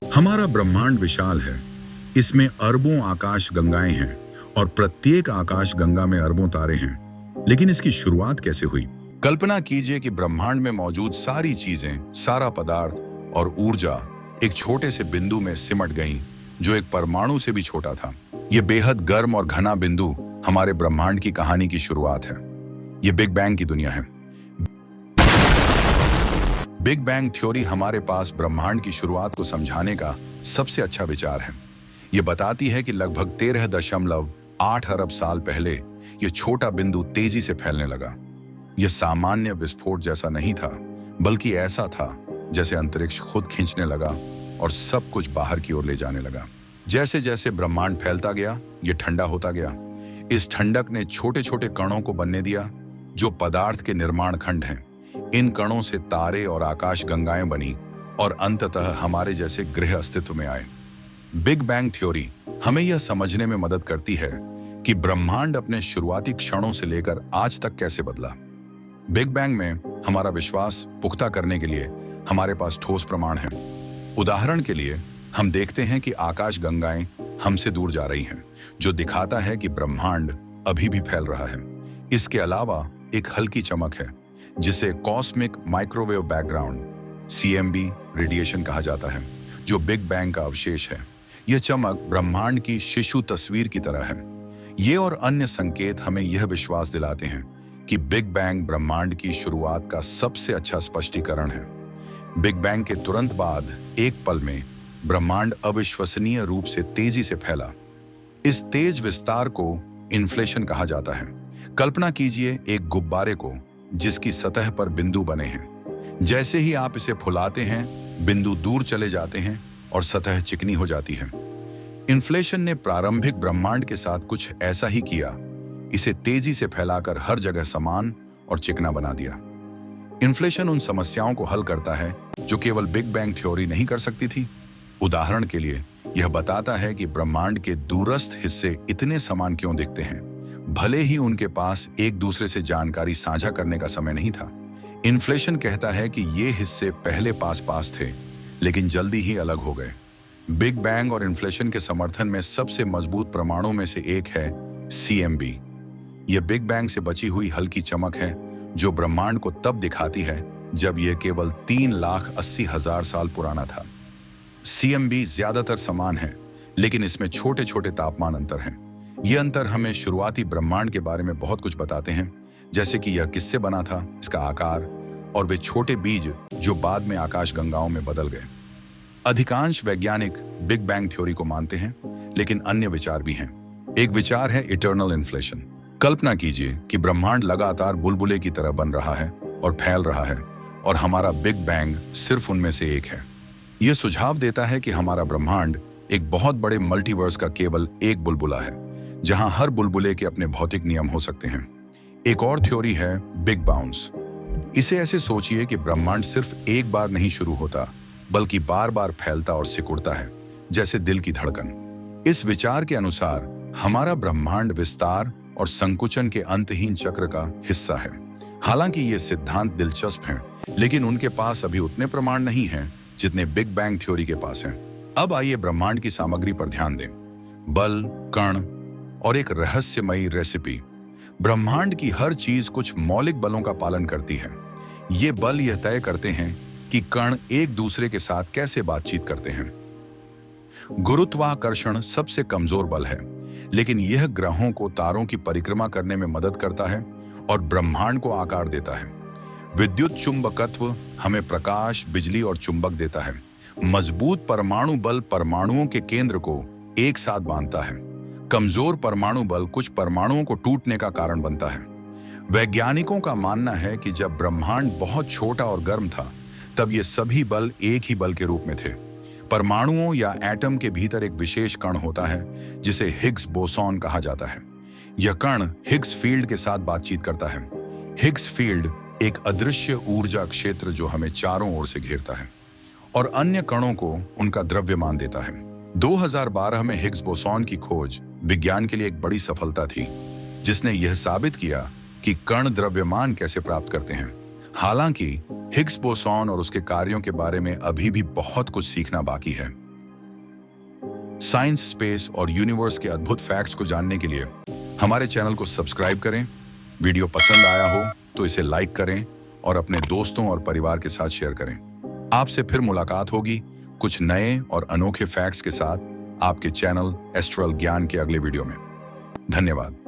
हमारा ब्रह्मांड विशाल है। इसमें अरबों आकाश गंगाएं हैं और प्रत्येक आकाश गंगा में अरबों तारे हैं। लेकिन इसकी शुरुआत कैसे हुई? कल्पना कीजिए कि ब्रह्मांड में मौजूद सारी चीजें, सारा पदार्थ और ऊर्जा एक छोटे से बिंदु में सिमट गईं, जो एक परमाणु से भी छोटा था। यह बेहद गर्म और घना बिंदु हमारे ब्रह्मांड की कहानी की शुरुआत है। यह बिग बैंग की दुनिया है। बिग बैंग थ्योरी हमारे पास ब्रह्मांड की शुरुआत को समझाने का सबसे अच्छा विचार है। यह बताती है कि लगभग 13.8 अरब साल पहले यह छोटा बिंदु तेजी से फैलने लगा। यह सामान्य विस्फोट जैसा नहीं था, बल्कि ऐसा था जैसे अंतरिक्ष खुद खींचने लगा और सब कुछ बाहर की ओर ले जाने लगा। जैसे जैसे ब्रह्मांड फैलता गया, यह ठंडा होता गया। इस ठंडक ने छोटे छोटे कणों को बनने दिया, जो पदार्थ के निर्माण खंड हैं। इन कणों से तारे और आकाश गंगाएं बनी और अंततः हमारे जैसे ग्रह अस्तित्व में आए। बिग बैंग थ्योरी हमें यह समझने में मदद करती है कि ब्रह्मांड अपने शुरुआती क्षणों से लेकर आज तक कैसे बदला। बिग बैंग में हमारा विश्वास पुख्ता करने के लिए हमारे पास ठोस प्रमाण हैं। उदाहरण के लिए हम देखते हैं कि आकाश गंगाएं हमसे दूर जा रही हैं, जो दिखाता है कि ब्रह्मांड अभी भी फैल रहा है। इसके अलावा एक हल्की चमक है, जिसे cosmic microwave background (CMB) radiation कहा जाता है, जो बिग बैंग का अवशेष है। यह चमक ब्रह्मांड की शिशु तस्वीर की तरह है। ये और अन्य संकेत हमें यह विश्वास दिलाते हैं कि बिग बैंग ब्रह्मांड की शुरुआत का सबसे अच्छा स्पष्टीकरण है। बिग बैंग के तुरंत बाद एक पल में ब्रह्मांड अविश्वसनीय रूप से तेजी से फैला। इस तेज विस्तार को इन्फ्लेशन कहा जाता है। कल्पना कीजिए एक गुब्बारे को जिसकी सतह पर बिंदु बने हैं। जैसे ही आप इसे फुलाते हैं, बिंदु दूर चले जाते हैं और सतह चिकनी हो जाती है। इन्फ्लेशन ने प्रारंभिक ब्रह्मांड के साथ कुछ ऐसा ही किया, इसे तेजी से फैलाकर हर जगह समान और चिकना बना दिया। इन्फ्लेशन उन समस्याओं को हल करता है जो केवल बिग बैंग थ्योरी नहीं कर सकती थी। उदाहरण के लिए यह बताता है कि ब्रह्मांड के दूरस्थ हिस्से इतने समान क्यों दिखते हैं, भले ही उनके पास एक दूसरे से जानकारी साझा करने का समय नहीं था। इन्फ्लेशन कहता है कि ये हिस्से पहले पास पास थे, लेकिन जल्दी ही अलग हो गए। बिग बैंग और इन्फ्लेशन के समर्थन में सबसे मजबूत प्रमाणों में से एक है CMB। यह बिग बैंग से बची हुई हल्की चमक है, जो ब्रह्मांड को तब दिखाती है जब यह केवल 3,80,000 साल पुराना था। CMB ज्यादातर समान है, लेकिन इसमें छोटे छोटे तापमान अंतर हैं। ये अंतर हमें शुरुआती ब्रह्मांड के बारे में बहुत कुछ बताते हैं, जैसे कि यह किससे बना था, इसका आकार और वे छोटे बीज जो बाद में आकाश गंगाओं में बदल गए। अधिकांश वैज्ञानिक बिग बैंग थ्योरी को मानते हैं, लेकिन अन्य विचार भी हैं। एक विचार है इटर्नल इन्फ्लेशन। कल्पना कीजिए कि ब्रह्मांड लगातार बुलबुले की तरह बन रहा है और फैल रहा है, और हमारा बिग बैंग सिर्फ उनमें से एक है। यह सुझाव देता है कि हमारा ब्रह्मांड एक बहुत बड़े मल्टीवर्स का केवल एक बुलबुला है, जहां हर बुलबुले के अपने भौतिक नियम हो सकते हैं। एक और थ्योरी है बिग बाउंस। इसे ऐसे सोचिए कि ब्रह्मांड सिर्फ एक बार नहीं शुरू होता, बल्कि बार बार फैलता और सिकुड़ता है, जैसे दिल की धड़कन। इस विचार के अनुसार हमारा ब्रह्मांड विस्तार और संकुचन के अंतहीन चक्र का हिस्सा है। हालांकि ये सिद्धांत दिलचस्प हैं, लेकिन उनके पास अभी उतने प्रमाण नहीं हैं जितने बिग बैंग थ्योरी के पास हैं। अब आइए ब्रह्मांड की सामग्री पर ध्यान दें। बल, कण और एक रहस्यमयी रेसिपी। ब्रह्मांड की हर चीज कुछ मौलिक बलों का पालन करती है। ये बल यह तय करते हैं कि कण एक दूसरे के साथ कैसे बातचीत करते हैं। गुरुत्वाकर्षण सबसे कमजोर बल है, लेकिन यह ग्रहों को तारों की परिक्रमा करने में मदद करता है और ब्रह्मांड को आकार देता है। विद्युत चुंबकत्व हमें प्रकाश, बिजली और चुंबक देता है। मजबूत परमाणु बल परमाणुओं के केंद्र को एक साथ बांधता है। कमजोर परमाणु बल कुछ परमाणुओं को टूटने का कारण बनता है। वैज्ञानिकों का मानना है कि जब ब्रह्मांड बहुत छोटा और गर्म था, तब ये सभी बल एक ही बल के रूप में थे। परमाणुओं या एटम के भीतर एक विशेष कण होता है, जिसे हिग्स बोसॉन कहा जाता है। यह कण हिग्स फील्ड के साथ बातचीत करता है। हिग्स फील्ड एक अदृश्य ऊर्जा क्षेत्र जो हमें चारों ओर से घेरता है और अन्य कणों को उनका द्रव्यमान देता है। 2012 में हिग्स बोसॉन की खोज विज्ञान के लिए एक बड़ी सफलता थी, जिसने यह साबित किया कि कण द्रव्यमान कैसे प्राप्त करते हैं। हालांकि हिग्स बोसॉन और उसके कार्यों के बारे में अभी भी बहुत कुछ सीखना बाकी है। साइंस, स्पेस और यूनिवर्स के अद्भुत फैक्ट्स को जानने के लिए हमारे चैनल को सब्सक्राइब करें। वीडियो पसंद आया हो तो इसे लाइक करें और अपने दोस्तों और परिवार के साथ शेयर करें। आपसे फिर मुलाकात होगी कुछ नए और अनोखे फैक्ट्स के साथ आपके चैनल एस्ट्रल ज्ञान के अगले वीडियो में। धन्यवाद।